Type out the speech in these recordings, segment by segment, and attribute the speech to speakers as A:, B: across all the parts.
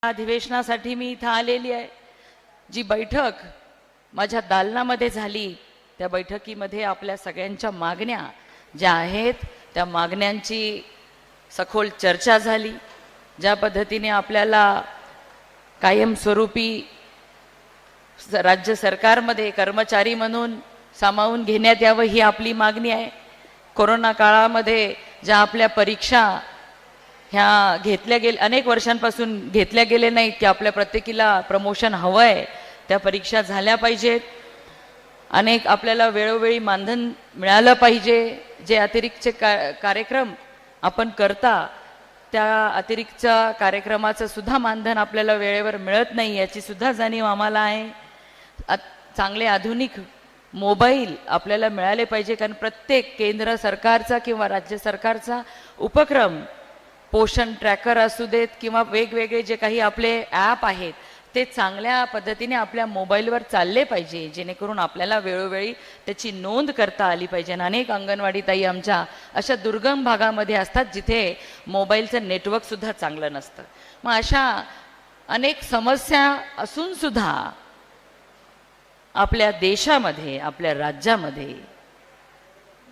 A: अधिवेशनासाठी मी इथं आलेली आहे। जी बैठक माझ्या दालनामध्ये झाली त्या बैठकीमध्ये आपल्या सगळ्यांच्या मागण्या ज्या आहेत त्या मागण्यांची सखोल चर्चा झाली। ज्या पद्धतीने आपल्याला कायमस्वरूपी राज्य सरकारमध्ये कर्मचारी म्हणून सामावून घेण्यात यावं ही आपली मागणी आहे। कोरोना काळामध्ये ज्या आपल्या परीक्षा ह्या घेतल्या गेल्या अनेक वर्षांपासून घेतल्या गेले नाहीत की आपल्या प्रत्येकीला प्रमोशन हवं आहे, त्या परीक्षा झाल्या पाहिजेत। अनेक आपल्याला वेळोवेळी मानधन मिळालं पाहिजे। जे अतिरिक्तचे कार्यक्रम आपण करता त्या अतिरिक्त कार्यक्रमाचं सुद्धा मानधन आपल्याला वेळेवर मिळत नाही याची सुद्धा जाणीव आम्हाला आहे। चांगले आधुनिक मोबाईल आपल्याला मिळाले पाहिजे, कारण प्रत्येक केंद्र सरकारचा किंवा राज्य सरकारचा उपक्रम पोषण ट्रॅकर असू देत किंवा वेगवेगळे जे काही आपले ॲप आहेत ते चांगल्या पद्धतीने आपल्या मोबाईलवर चालले पाहिजे, जेणेकरून आपल्याला वेळोवेळी त्याची नोंद करता आली पाहिजे। अनेक अंगणवाडी ताई आमच्या अशा दुर्गम भागामध्ये असतात जिथे मोबाईलचं नेटवर्कसुद्धा चांगलं नसतं। मग अशा अनेक समस्या असून सुद्धा आपल्या देशामध्ये आपल्या राज्यामध्ये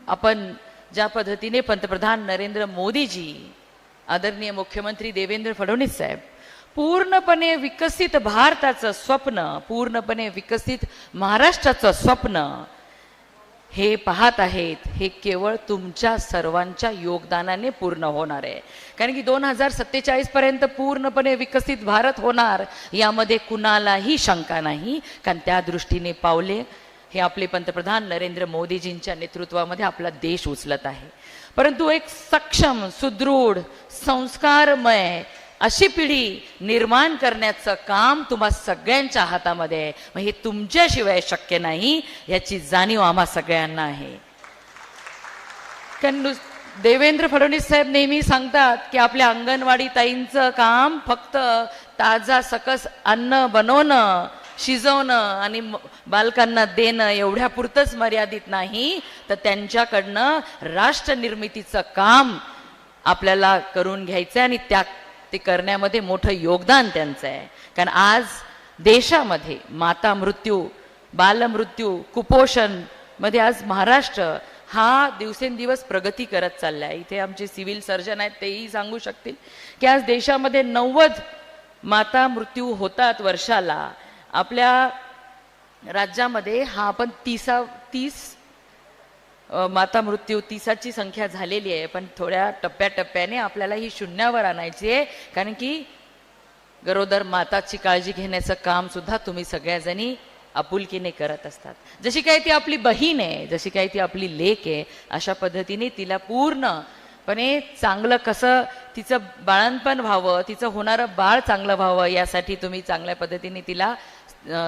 A: आपण ज्या पद्धतीने पंतप्रधान नरेंद्र मोदीजी, आदरणीय मुख्यमंत्री देवेंद्र फडणवीस साहेब पूर्णपणे विकसित भारताचं स्वप्न, पूर्णपणे विकसित महाराष्ट्राचं स्वप्न हे पाहत आहेत, हे केवळ तुमच्या सर्वांच्या योगदानाने पूर्ण होणार आहे। कारण की 2047 पर्यंत पूर्णपणे विकसित भारत होणार यामध्ये कुणालाही शंका नाही, कारण त्या दृष्टीने पावले हे आपले पंतप्रधान नरेंद्र मोदीजींच्या नेतृत्वामध्ये आपला देश उचलत आहे। परंतु एक सक्षम, सुदृढ, संस्कारमय अशी पिढी निर्माण करण्याचं काम तुम्हा सगळ्यांच्या हातामध्ये आहे। मग हे तुमच्याशिवाय शक्य नाही याची जाणीव आम्हा सगळ्यांना आहे। कारण देवेंद्र फडणवीस साहेब नेहमी सांगतात की आपल्या अंगणवाडी ताईंचं काम फक्त ताजा सकस अन्न बनवणं, शिजवणं आणि बालकांना देणं एवढ्यापुरतंच मर्यादित नाही, तर त्यांच्याकडनं राष्ट्र निर्मितीचं काम आपल्याला करून घ्यायचं आहे आणि ते करण्यामध्ये मोठं योगदान त्यांचं आहे। कारण आज देशामध्ये माता मृत्यू, बालमृत्यू, कुपोषण मध्ये आज महाराष्ट्र हा दिवसेंदिवस प्रगती करत चालला आहे। इथे आमचे सिव्हिल सर्जन आहेत, तेही सांगू शकतील की आज देशामध्ये 90 माता मृत्यू होतात वर्षाला। आपल्या राज्यामध्ये हा आपण 30 माता मृत्यू 30ची संख्या झालेली आहे, पण थोड्या टप्प्याटप्प्याने आपल्याला ही शून्यावर आणायची आहे। कारण की गरोदर माताची काळजी घेण्याचं काम सुद्धा तुम्ही सगळ्याजणी आपुलकीने करत असतात। जशी काही ती आपली बहीण आहे, जशी काही ती आपली लेक आहे, अशा पद्धतीने तिला पूर्णपणे चांगलं कसं तिचं बाळंतपण व्हावं, तिचं होणारं बाळ चांगलं व्हावं यासाठी तुम्ही चांगल्या पद्धतीने तिला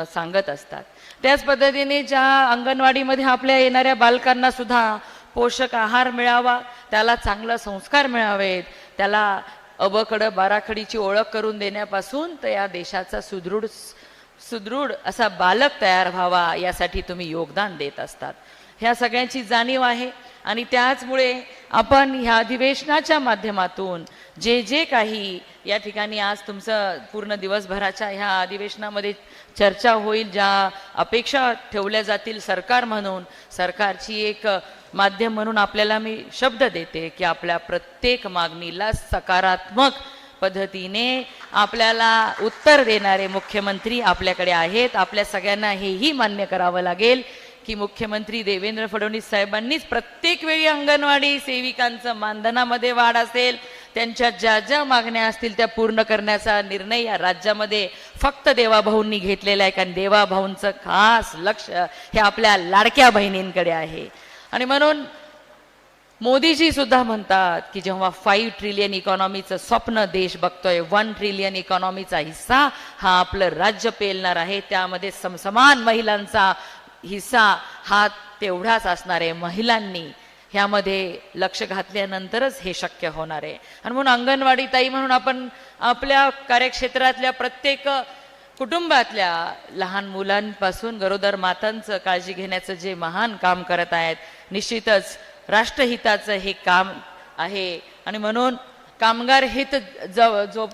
A: सांगत असतात। त्याच पद्धतीने ज्या अंगणवाडीमध्ये आपल्या येणाऱ्या बालकांना सुद्धा पोषक आहार मिळावा, त्याला चांगलं संस्कार मिळावेत, त्याला अबकडं बाराखडीची ओळख करून देण्यापासून तर या देशाचा सुदृढ असा बालक तयार व्हावा यासाठी तुम्ही योगदान देत असतात। ह्या सगळ्यांची जाणीव आहे आणि त्याचमुळे आपण ह्या अधिवेशनाच्या माध्यमातून जे काही या ठिकाणी आज तुमचं पूर्ण दिवसभराच्या ह्या अधिवेशनामध्ये चर्चा होईल, ज्या अपेक्षा ठेवल्या जातील सरकार म्हणून, सरकारची एक माध्यम म्हणून आपल्याला मी शब्द देते की आपल्या प्रत्येक मागणीला सकारात्मक पद्धतीने आपल्याला उत्तर देणारे मुख्यमंत्री आपल्याकडे आहेत। आपल्या सगळ्यांना हेही मान्य करावं लागेल की मुख्यमंत्री देवेंद्र फडणवीस साहेबांनीच प्रत्येक वेळी अंगणवाडी सेविकांचं मानधनामध्ये वाढ असेल, त्यांच्या ज्या ज्या मागण्या असतील त्या पूर्ण करण्याचा निर्णय या राज्यामध्ये फक्त देवाभाऊंनी घेतलेला आहे। कारण देवाभाऊंचं खास लक्ष हे आपल्या लाडक्या बहिणींकडे आहे। आणि म्हणून मोदीजी सुद्धा म्हणतात की जेव्हा 5 ट्रिलियन इकॉनॉमीचं स्वप्न देश बघतोय, 1 ट्रिलियन इकॉनॉमीचा हिस्सा हा आपलं राज्य पेलणार आहे, त्यामध्ये समसमान महिलांचा हिस्सा हा तेवढाच असणार आहे। महिलांनी ह्यामध्ये लक्ष घातल्यानंतरच हे शक्य होणार आहे। आणि म्हणून अंगणवाडी ताई म्हणून आपण आपल्या कार्यक्षेत्रातल्या प्रत्येक कुटुंबातल्या लहान मुलांपासून गरोदर मातांचं काळजी घेण्याचं जे महान काम करत आहेत, निश्चितच राष्ट्रहिताचं हे काम आहे। आणि म्हणून कामगार हित जो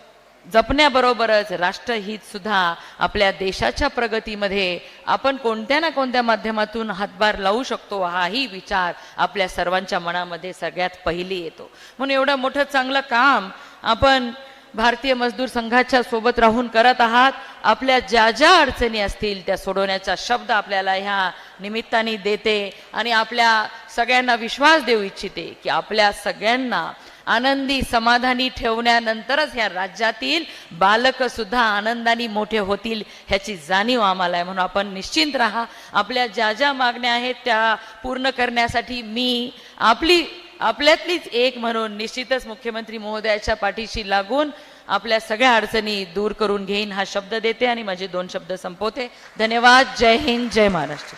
A: जपण्याबरोबरच राष्ट्रहित सुद्धा आपल्या देशाच्या प्रगतीमध्ये आपण कोणत्या ना कोणत्या माध्यमातून हातभार लावू शकतो हाही विचार आपल्या सर्वांच्या मनामध्ये सगळ्यात पहिली येतो. म्हणून एवढं मोठं चांगलं काम आपण भारतीय मजदूर संघाच्या सोबत राहून करत आहात. आपल्या ज्या ज्या अडचणी असतील त्या सोडवण्याचा शब्द आपल्याला ह्या निमित्ताने देते आणि आपल्या सगळ्यांना विश्वास देऊ इच्छिते की आपल्या सगळ्यांना आनंदी समाधानी ठेवण्यानंतरच ह्या राज्यातील बालक सुद्धा आनंदाने मोठे होतील ह्याची जाणीव आम्हाला आहे. म्हणून आपण निश्चिंत राहा. आपल्या ज्या ज्या मागण्या आहेत त्या पूर्ण करण्यासाठी मी आपल्यातलीच एक म्हणून निश्चितच मुख्यमंत्री महोदयाच्या पाठीशी लागून आपल्या सगळ्या अडचणी दूर करून घेईन हा शब्द देते आणि माझे 2 शब्द संपवते. धन्यवाद. जय हिंद, जय महाराष्ट्र.